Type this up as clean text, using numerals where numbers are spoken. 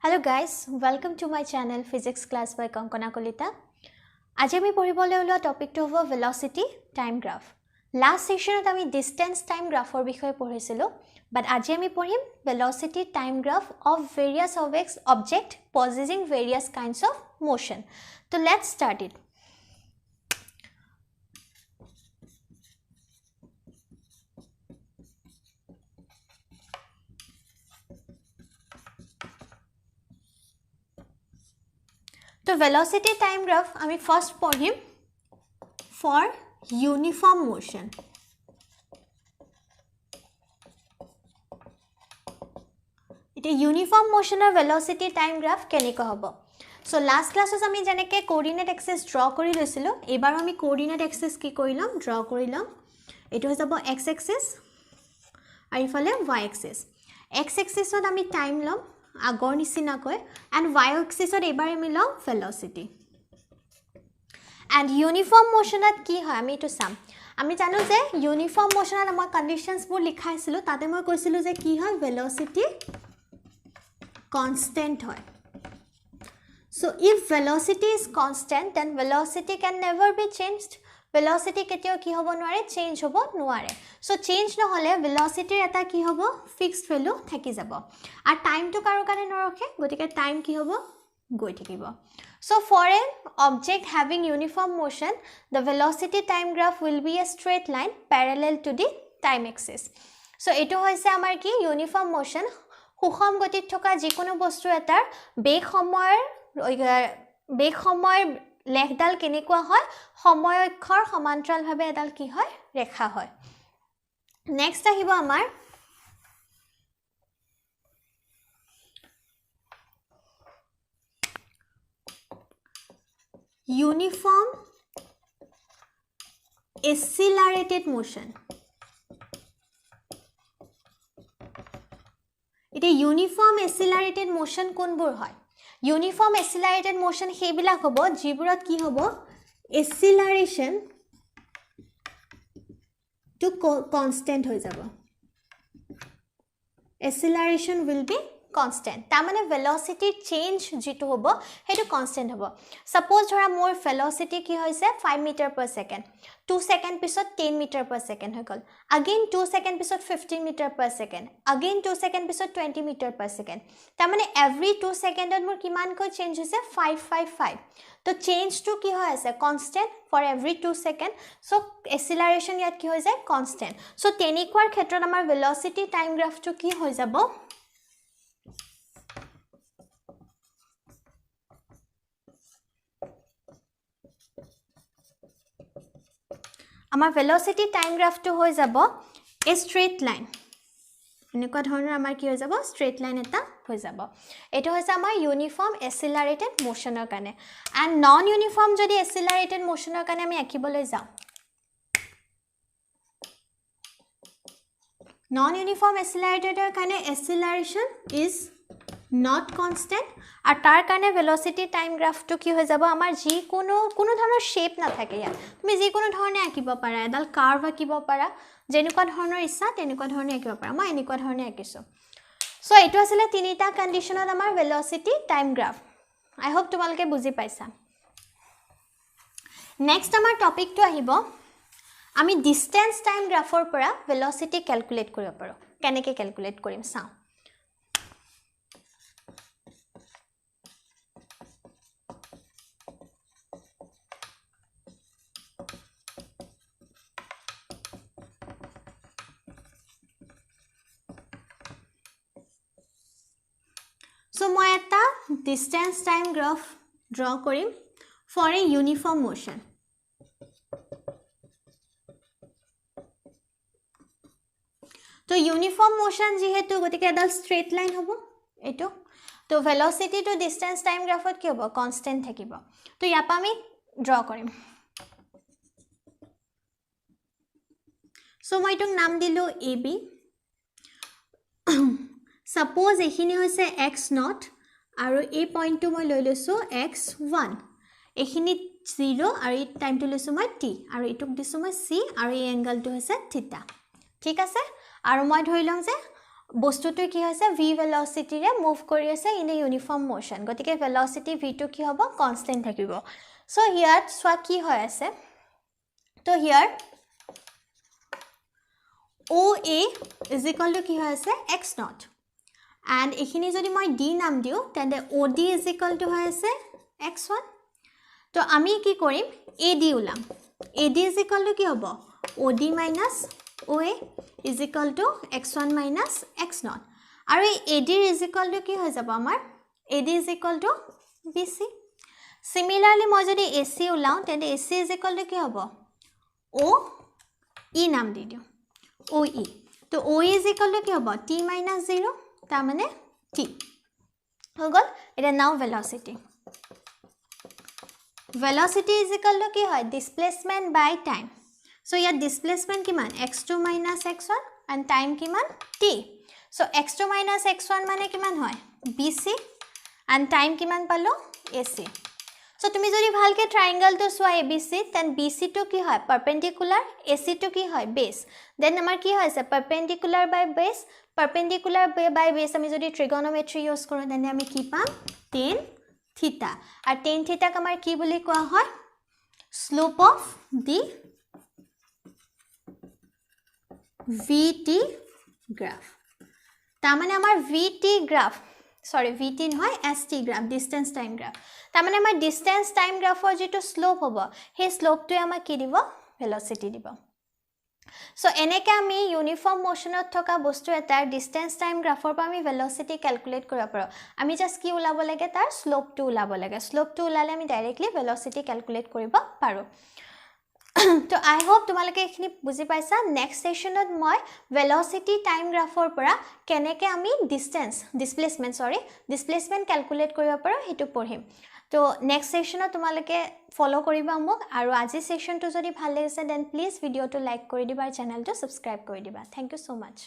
Hello guys, welcome to my channel Physics Class by Kankana Kolita. আজি আমি পঢ়িবলৈ ওলোৱা টপিকটো হ'ব velocity time graph. Last sessionত আমি distance time graphৰ বিষয়ে পঢ়িছিলোঁ, but আজি আমি পঢ়িম velocity time graph of various object possessing various kinds of motion. So let's start it. So velocity time graph আমি first পঢ়িম for uniform motion. এটা uniform motion or velocity time graph কেনেকৈ হ'ব? So last classes আমি যেনেকৈ coordinate axis draw কৰি লৈছিলোঁ, এবাৰ আমি coordinate axis কি কৰিলাম draw কৰিলাম. এটো হৈ যাব x axis আৰু ইফালে y axis. x axisত আমি time ল'ম আগৰ নিচিনাকৈ and y axis ত এবাৰ আমি লম velocity. And uniform motion at কি হয় আমি এটো চাম. আমি জানো যে uniform motion at আমাৰ conditions বোৰ লিখাইছিলো তাতে মই কৈছিলো যে কি হয় velocity constant হয়. So if velocity is constant then velocity can never be changed. Velocity কেতিয়াও কি হ'ব নোৱাৰে চেঞ্জ হ'ব নোৱাৰে. So চেঞ্জ নহলে velocity এটা কি হ'ব ফিক্সড ভ্যালু থাকি যাব. আৰু টাইমটো কাৰো কাৰণে নৰখে গতিকে টাইম কি হ'ব গৈ থাকিব. So for an object having uniform motion the velocity time graph will be a straight line parallel to the time axis. So এটো হৈছে আমাৰ কি uniform motion সুষম গতিত থকা যিকোনো বস্তু এটাৰ বেগ সময়ৰ লেখডাল কেনেকুৱা হয় সময় অক্ষৰ সমান্তৰালভাৱে এডাল কি হয় ৰেখা হয়. নেক্সট আহিব আমাৰ uniform accelerated motion. এটা uniform accelerated motion কোনবোৰ হয় uniform accelerated motion সেইবিলাক হ'ব যিবোৰত কি হ'ব acceleration to constant হৈ যাব. Acceleration will be constant. তাৰ মানে velocity change যেটো হ'ব হেতু constant হ'ব. Suppose ধৰা মোৰ velocity কি হৈছে 5 meter per second. 2 second পিছত 10 meter per second হৈ গল. Again 2 second পিছত 15 meter per second. Again 2 second পিছত 20 meter per second. তাৰ মানে every 2 secondত মোৰ কিমান কৈ change হৈছে 555. তো change to কি হৈ আছে constant for every 2 second. So acceleration ইয়াত কি হৈ যায় constant. So তেনেকুৱাৰ ক্ষেত্ৰত আমাৰ velocity time graph to কি হৈ যাব আমাৰ velocity time graph to হৈ যাব a straight line. এনেকুৱা ধৰণৰ আমাৰ কি হৈ যাব straight line এটা হৈ যাব. এটো হৈছে আমাৰ uniform accelerated motionৰ কাৰণে. And non uniform যদি accelerated motionৰ কাৰণে আমি আঁকিবলৈ যাওঁ. Non uniform accelerated কাৰণে acceleration is not constant R তাৰ কাৰণে velocity time graph to কি হৈ যাব আমাৰ যি কোনো ধৰণৰ shape না থাকে ইয়াত তুমি যি কোনো ধৰণে আঁকিব পাৰা এডাল কাৰ্ভ আঁকিব পাৰা যেনেকুৱা ধৰণৰ ইচ্ছা তেনেকুৱা ধৰণে আঁকিব পাৰা মই এনেকুৱা ধৰণে আঁকিছো সো এটো আছিল তিনিটা কন্ডিশনত আমাৰ velocity time graph I hope তোমালোকে বুজি পাইছা নেক্সট আমাৰ টপিকটো আহিব আমি distance time graphৰ পৰা velocity calculate কৰিব পাৰো কেনেকৈ calculate কৰিম চাও So মই এটা distance time graph draw কৰিম for a uniform motion. তো uniform motion যেহেতু গতিকে এটা straight line হ'ব এটো তো velocity to distance time graphত কি হ'ব constant থাকিব তো ইয়াপা আমি draw কৰিম So মই এটোক নাম দিলো AB Suppose এখিনি হৈছে x0 আৰু এই পইণ্টটো মই লৈ লৈছো x1 এখিনি 0 আৰু এই টাইমটো লৈছো মই t আৰু এটোক দিছো মই c আৰু এই এংগলটো হৈছে থিটা ঠিক আছে আৰু মই ধৰি লম যে বস্তুটো কি হৈছে v velocity ৰে মুভ কৰি আছে ইন এ ইউনিফৰ্ম মোশন গতিকে velocity v টো কি হ'ব কনস্ট্যান্ট থাকিব সো হিয়াৰ সোৱা কি হৈ আছে তো হিয়াৰ OA is equal to কি হৈ আছে x naught and এখিনি যদি মই d নাম দিও তেন্তে OD is equal to হৈ আছে x1 তো আমি কি কৰিম AD উলাম AD is equal to কি হ'ব OD minus OA is equal to x1 minus x0 আৰু এই AD is equal to কি হৈ যাব আমাৰ AD is equal to BC similarly মই যদি AC উলাও তেন্তে AC is equal to কি হ'ব OE নাম দি দিও OE তো OE is equal to কি হ'ব t minus 0 তাৰ মানে t হৈ গল এটা নাও velocity velocity is equal to কি হয় displacement by time so your displacement কিমান x2 minus x1 and time কিমান t so x2 minus x1 মানে কিমান হয় bc and time কিমান পালো ac so তুমি যদি ভালকে ট্ৰায়াঙ্গল তো সোৱা abc then bc to কি হয় perpendicular ac to কি হয় base then আমাৰ কি হৈছে perpendicular by base আমি যদি trigonometry ইউজ কৰো then আমি কি পাম tan theta R tan theta আমাৰ কি বুলি কোৱা হয় slope of the vt graph তাৰ মানে আমাৰ vt graph vt নহয় st graph distance time graph তাৰ মানে আমাৰ distance time graph যেটো slope হ'ব সেই slope টো আমাক কি দিব velocity দিব so এনেকে আমি ইউনিফৰ্ম মোশনত থকা বস্তু এটা distance time graph পৰা আমি velocity calculate কৰিব পাৰো আমি জাস্ট কি উলাব লাগে তাৰ slope টো উলাব লাগে slope টো উলালে আমি ডাইৰেক্টলি velocity calculate কৰিব পাৰো তো আই হোপ তোমালোকে এখিনি বুজি পাইছা নেক্সট সেশনত মই velocity time graph পৰা কেনেকে আমি displacement calculate কৰিব পাৰো হেতু পঢ়িম তো নেক্সট সেশনত তোমালোকে ফলো কৰিবা মোক আৰু আজি সেশনটো যদি ভাল লাগিছে দেন প্লিজ ভিডিওটো লাইক কৰি দিবা আৰু চেনেলটো সাবস্ক্ৰাইব কৰি দিবা থ্যাংক ইউ সো মাচ